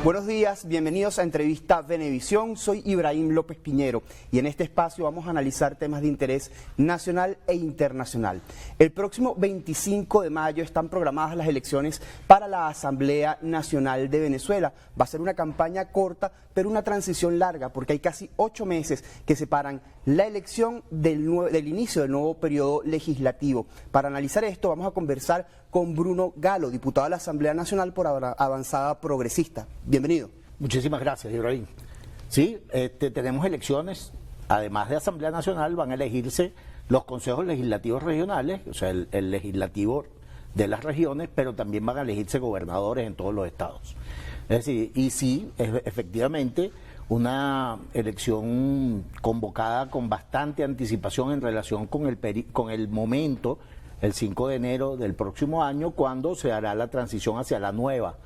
Buenos días, bienvenidos a Entrevista Venevisión. Soy Ibrahim López Piñero y en este espacio vamos a analizar temas de interés nacional e internacional. El próximo 25 de mayo están programadas las elecciones para la Asamblea Nacional de Venezuela. Va a ser una campaña corta, pero una transición larga, porque hay casi 8 meses que separan la elección del inicio del nuevo periodo legislativo. Para analizar esto vamos a conversar con Bruno Galo, diputado de la Asamblea Nacional por Avanzada Progresista. Bienvenido. Muchísimas gracias, Ibrahim. Sí, tenemos elecciones, además de Asamblea Nacional, van a elegirse los consejos legislativos regionales, o sea, el legislativo de las regiones, pero también van a elegirse gobernadores en todos los estados. Es decir, y sí, efectivamente, una elección convocada con bastante anticipación en relación con el momento, el 5 de enero del próximo año, cuando se hará la transición hacia la nueva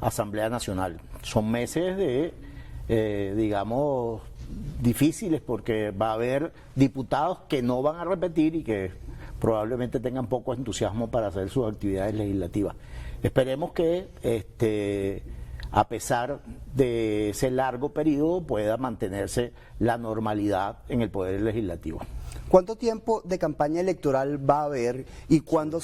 Asamblea Nacional. Son meses de, digamos, difíciles, porque va a haber diputados que no van a repetir y que probablemente tengan poco entusiasmo para hacer sus actividades legislativas. Esperemos que a pesar de ese largo periodo pueda mantenerse la normalidad en el Poder Legislativo. ¿Cuánto tiempo de campaña electoral va a haber y cuándo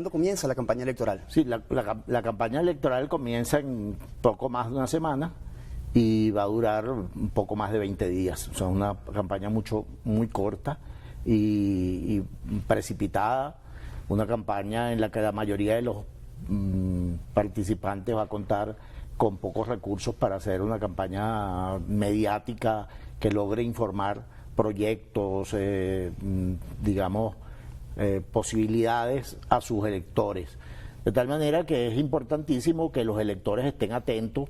comienza la campaña electoral? Sí, la campaña electoral comienza en poco más de una semana y va a durar un poco más de 20 días. O sea, una campaña muy corta y precipitada, una campaña en la que la mayoría de los participantes va a contar con pocos recursos para hacer una campaña mediática que logre informar proyectos, digamos, posibilidades a sus electores. De tal manera que es importantísimo que los electores estén atentos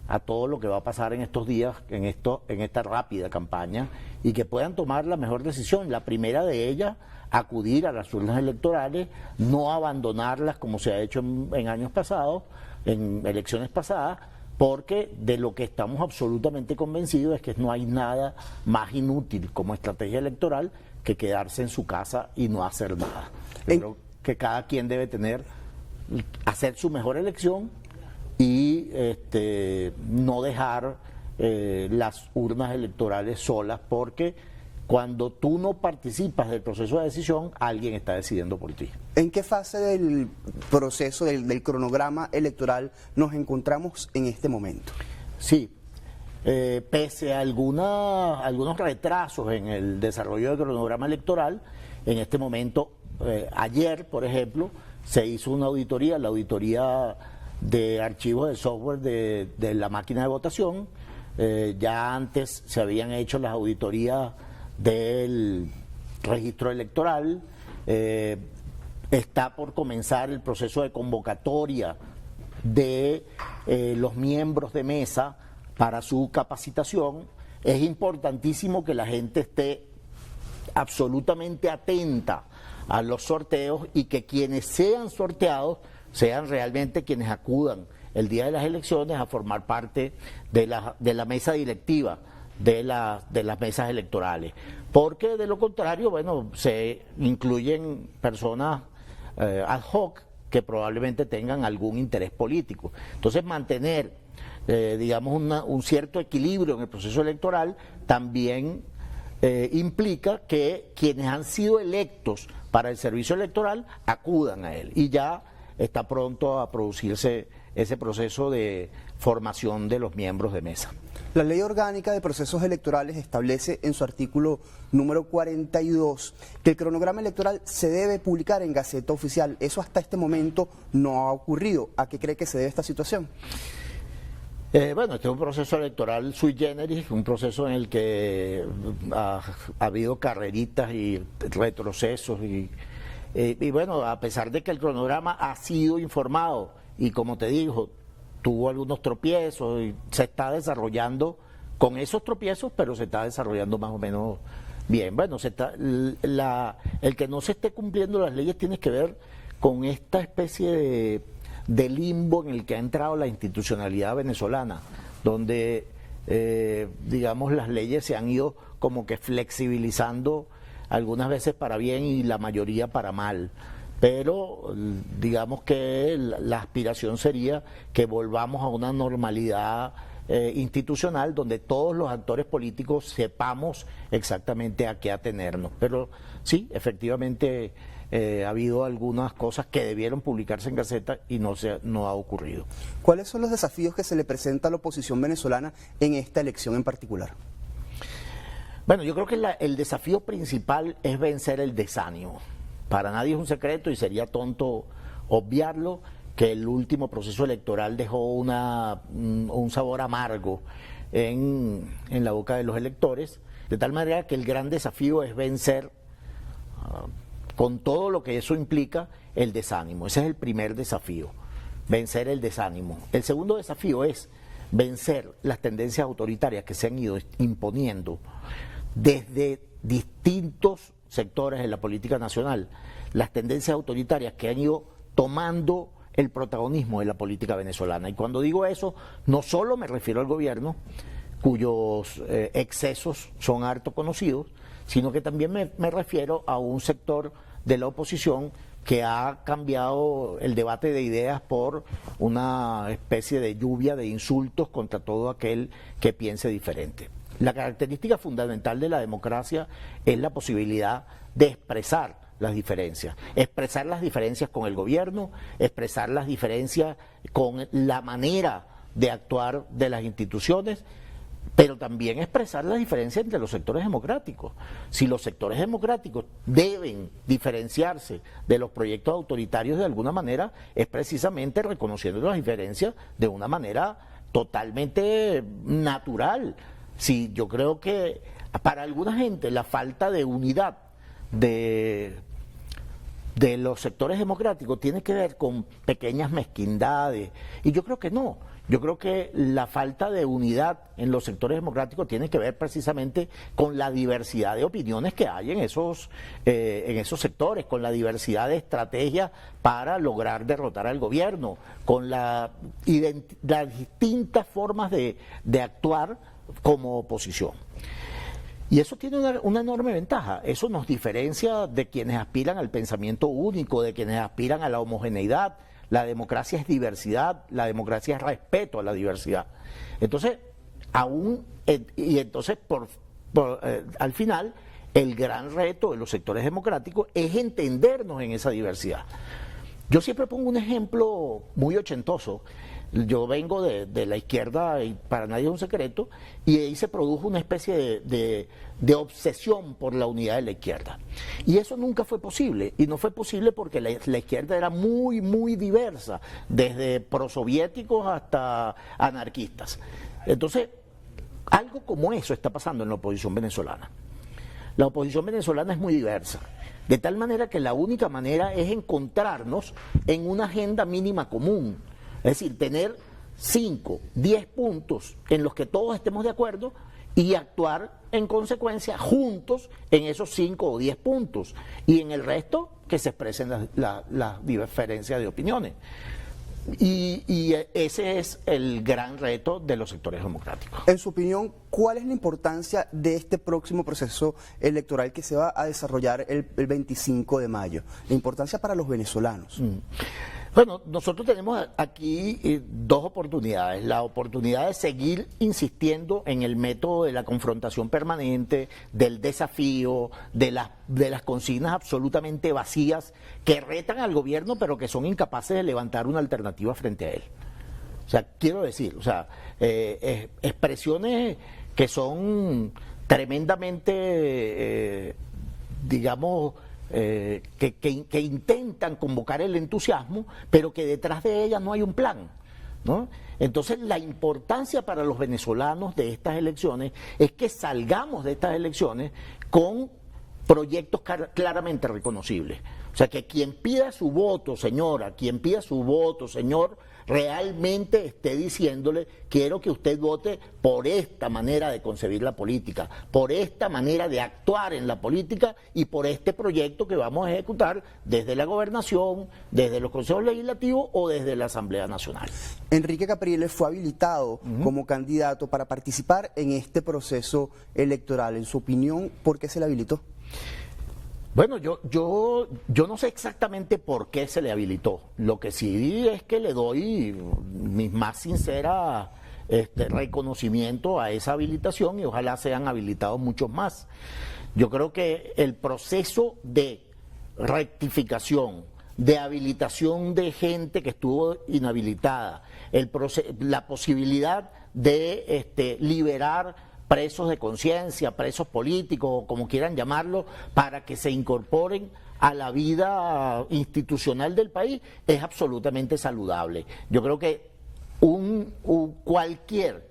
a todo lo que va a pasar en estos días, en esta rápida campaña, y que puedan tomar la mejor decisión. La primera de ellas, acudir a las urnas electorales, no abandonarlas como se ha hecho en años pasados, en elecciones pasadas, porque de lo que estamos absolutamente convencidos es que no hay nada más inútil como estrategia electoral que quedarse en su casa y no hacer nada. Yo creo que cada quien debe hacer su mejor elección y no dejar las urnas electorales solas, porque cuando tú no participas del proceso de decisión, alguien está decidiendo por ti. ¿En qué fase del proceso, del cronograma electoral nos encontramos en este momento? Sí, pese a algunos retrasos en el desarrollo del cronograma electoral, en este momento, ayer, por ejemplo, se hizo una auditoría, la auditoría de archivos de software de la máquina de votación. Ya antes se habían hecho las auditorías del registro electoral. Está por comenzar el proceso de convocatoria de los miembros de mesa para su capacitación. Es importantísimo que la gente esté absolutamente atenta a los sorteos y que quienes sean sorteados sean realmente quienes acudan el día de las elecciones a formar parte de la mesa directiva de las mesas electorales, porque de lo contrario, bueno, se incluyen personas ad hoc que probablemente tengan algún interés político. Entonces, mantener, digamos, un cierto equilibrio en el proceso electoral también implica que quienes han sido electos para el servicio electoral acudan a él, y ya está pronto a producirse ese proceso de formación de los miembros de mesa. La Ley Orgánica de Procesos Electorales establece en su artículo número 42 que el cronograma electoral se debe publicar en Gaceta Oficial. Eso hasta este momento no ha ocurrido. ¿A qué cree que se debe esta situación? Bueno, este es un proceso electoral sui generis, un proceso en el que ha habido carreritas y retrocesos y bueno, a pesar de que el cronograma ha sido informado y, como te digo, tuvo algunos tropiezos y se está desarrollando con esos tropiezos, pero se está desarrollando más o menos bien. Bueno, el que no se esté cumpliendo las leyes tiene que ver con esta especie de limbo en el que ha entrado la institucionalidad venezolana, donde, digamos, las leyes se han ido como que flexibilizando, algunas veces para bien y la mayoría para mal. pero digamos que la aspiración sería que volvamos a una normalidad institucional donde todos los actores políticos sepamos exactamente a qué atenernos. Pero sí, efectivamente ha habido algunas cosas que debieron publicarse en Gaceta y no ha ocurrido. ¿Cuáles son los desafíos que se le presenta a la oposición venezolana en esta elección en particular? Bueno, yo creo que el desafío principal es vencer el desánimo. Para nadie es un secreto y sería tonto obviarlo, que el último proceso electoral dejó un sabor amargo en la boca de los electores, de tal manera que el gran desafío es vencer, con todo lo que eso implica, el desánimo. Ese es el primer desafío, vencer el desánimo. El segundo desafío es vencer las tendencias autoritarias que se han ido imponiendo desde distintos sectores de la política nacional, las tendencias autoritarias que han ido tomando el protagonismo de la política venezolana. Y cuando digo eso, no solo me refiero al gobierno, cuyos excesos son harto conocidos, sino que también me refiero a un sector de la oposición que ha cambiado el debate de ideas por una especie de lluvia de insultos contra todo aquel que piense diferente. La característica fundamental de la democracia es la posibilidad de expresar las diferencias con el gobierno, expresar las diferencias con la manera de actuar de las instituciones, pero también expresar las diferencias entre los sectores democráticos. Si los sectores democráticos deben diferenciarse de los proyectos autoritarios de alguna manera, es precisamente reconociendo las diferencias de una manera totalmente natural. Sí, yo creo que para alguna gente la falta de unidad de los sectores democráticos tiene que ver con pequeñas mezquindades, y yo creo que no. Yo creo que la falta de unidad en los sectores democráticos tiene que ver precisamente con la diversidad de opiniones que hay en esos sectores, con la diversidad de estrategias para lograr derrotar al gobierno, con las distintas formas de actuar como oposición. Y eso tiene una enorme ventaja. Eso nos diferencia de quienes aspiran al pensamiento único, de quienes aspiran a la homogeneidad. La democracia es diversidad, la democracia es respeto a la diversidad. Entonces, al final, el gran reto de los sectores democráticos es entendernos en esa diversidad. Yo siempre pongo un ejemplo muy ochentoso. Yo vengo de la izquierda, y para nadie es un secreto, y ahí se produjo una especie de obsesión por la unidad de la izquierda. Y eso nunca fue posible, y no fue posible porque la izquierda era muy, muy diversa, desde prosoviéticos hasta anarquistas. Entonces, algo como eso está pasando en la oposición venezolana. La oposición venezolana es muy diversa, de tal manera que la única manera es encontrarnos en una agenda mínima común. Es decir, tener 5, 10 puntos en los que todos estemos de acuerdo y actuar en consecuencia juntos en esos 5 o 10 puntos. Y en el resto que se expresen las diferencias de opiniones. Y ese es el gran reto de los sectores democráticos. En su opinión, ¿cuál es la importancia de este próximo proceso electoral que se va a desarrollar el 25 de mayo? La importancia para los venezolanos. Bueno, nosotros tenemos aquí dos oportunidades. La oportunidad de seguir insistiendo en el método de la confrontación permanente, del desafío, de las consignas absolutamente vacías que retan al gobierno pero que son incapaces de levantar una alternativa frente a él. O sea, quiero decir, expresiones que son tremendamente, que intentan convocar el entusiasmo, pero que detrás de ellas no hay un plan, ¿no? Entonces, la importancia para los venezolanos de estas elecciones es que salgamos de estas elecciones con proyectos claramente reconocibles. O sea, que quien pida su voto, señora, quien pida su voto, señor, realmente esté diciéndole: quiero que usted vote por esta manera de concebir la política, por esta manera de actuar en la política y por este proyecto que vamos a ejecutar desde la gobernación, desde los consejos legislativos o desde la Asamblea Nacional. Enrique Capriles fue habilitado como candidato para participar en este proceso electoral. En su opinión, ¿por qué se le habilitó? Bueno, yo no sé exactamente por qué se le habilitó. Lo que sí es que le doy mi más sincera reconocimiento a esa habilitación y ojalá sean habilitados muchos más. Yo creo que el proceso de rectificación, de habilitación de gente que estuvo inhabilitada, la posibilidad de liberar presos de conciencia, presos políticos, como quieran llamarlo, para que se incorporen a la vida institucional del país, es absolutamente saludable. Yo creo que cualquier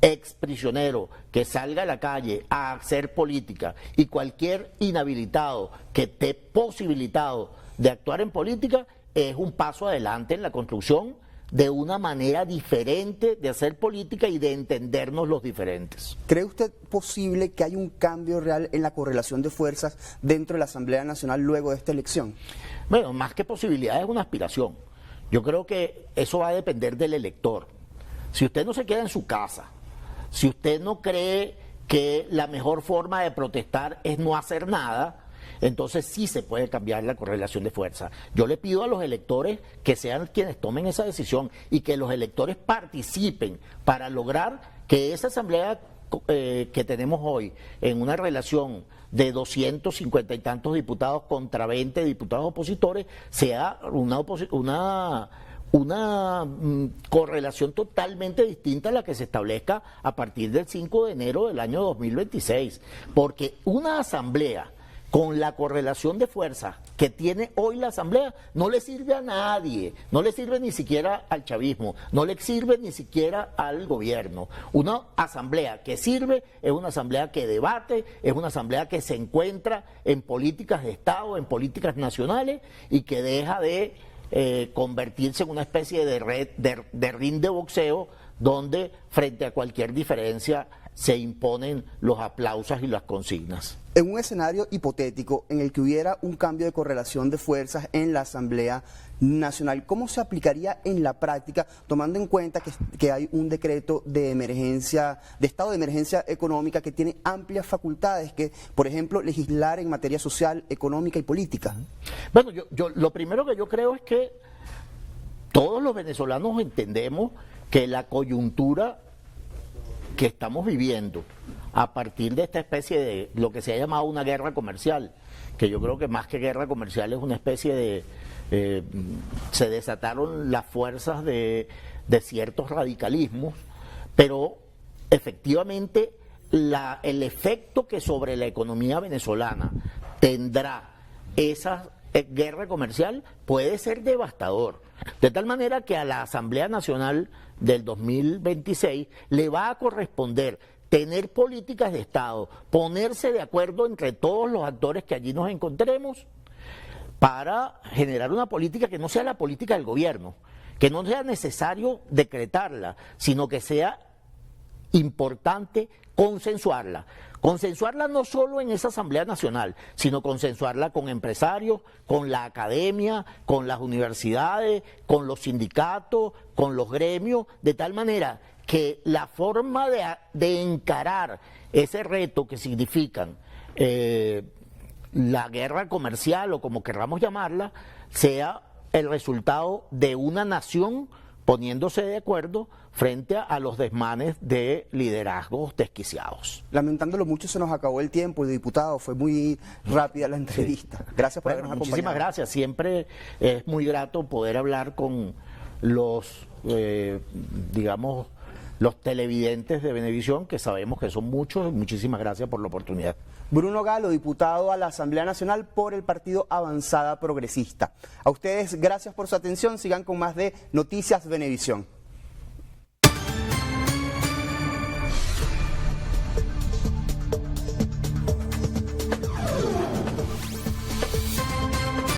ex prisionero que salga a la calle a hacer política y cualquier inhabilitado que esté posibilitado de actuar en política es un paso adelante en la construcción de una manera diferente de hacer política y de entendernos los diferentes. ¿Cree usted posible que haya un cambio real en la correlación de fuerzas dentro de la Asamblea Nacional luego de esta elección? Bueno, más que posibilidad es una aspiración. Yo creo que eso va a depender del elector. Si usted no se queda en su casa, si usted no cree que la mejor forma de protestar es no hacer nada, entonces sí se puede cambiar la correlación de fuerza. Yo le pido a los electores que sean quienes tomen esa decisión y que los electores participen para lograr que esa asamblea que tenemos hoy en una relación de 250 y tantos diputados contra 20 diputados opositores sea una correlación totalmente distinta a la que se establezca a partir del 5 de enero del año 2026, porque una asamblea con la correlación de fuerza que tiene hoy la Asamblea, no le sirve a nadie, no le sirve ni siquiera al chavismo, no le sirve ni siquiera al gobierno. Una Asamblea que sirve es una Asamblea que debate, es una Asamblea que se encuentra en políticas de Estado, en políticas nacionales y que deja de convertirse en una especie de ring de boxeo donde frente a cualquier diferencia se imponen los aplausos y las consignas. En un escenario hipotético en el que hubiera un cambio de correlación de fuerzas en la Asamblea Nacional, ¿cómo se aplicaría en la práctica, tomando en cuenta que hay un decreto de emergencia, de estado de emergencia económica que tiene amplias facultades, que, por ejemplo, legislar en materia social, económica y política? Bueno, yo lo primero que yo creo es que todos los venezolanos entendemos que la coyuntura que estamos viviendo a partir de esta especie de lo que se ha llamado una guerra comercial, que yo creo que más que guerra comercial es una especie de se desataron las fuerzas de ciertos radicalismos, pero efectivamente el efecto que sobre la economía venezolana tendrá esa guerra comercial puede ser devastador, de tal manera que a la Asamblea Nacional del 2026 le va a corresponder tener políticas de Estado, ponerse de acuerdo entre todos los actores que allí nos encontremos para generar una política que no sea la política del gobierno, que no sea necesario decretarla, sino que sea importante consensuarla. Consensuarla no solo en esa Asamblea Nacional, sino consensuarla con empresarios, con la academia, con las universidades, con los sindicatos, con los gremios, de tal manera que la forma de encarar ese reto que significan la guerra comercial o como querramos llamarla, sea el resultado de una nación poniéndose de acuerdo frente a los desmanes de liderazgos desquiciados. Lamentándolo mucho, se nos acabó el tiempo, diputado, fue muy rápida la entrevista. Sí. Gracias por habernos acompañado. Muchísimas gracias, siempre es muy grato poder hablar con los, digamos, los televidentes de Venevisión, que sabemos que son muchos. Muchísimas gracias por la oportunidad. Bruno Galo, diputado a la Asamblea Nacional por el Partido Avanzada Progresista. A ustedes, gracias por su atención. Sigan con más de Noticias Venevisión.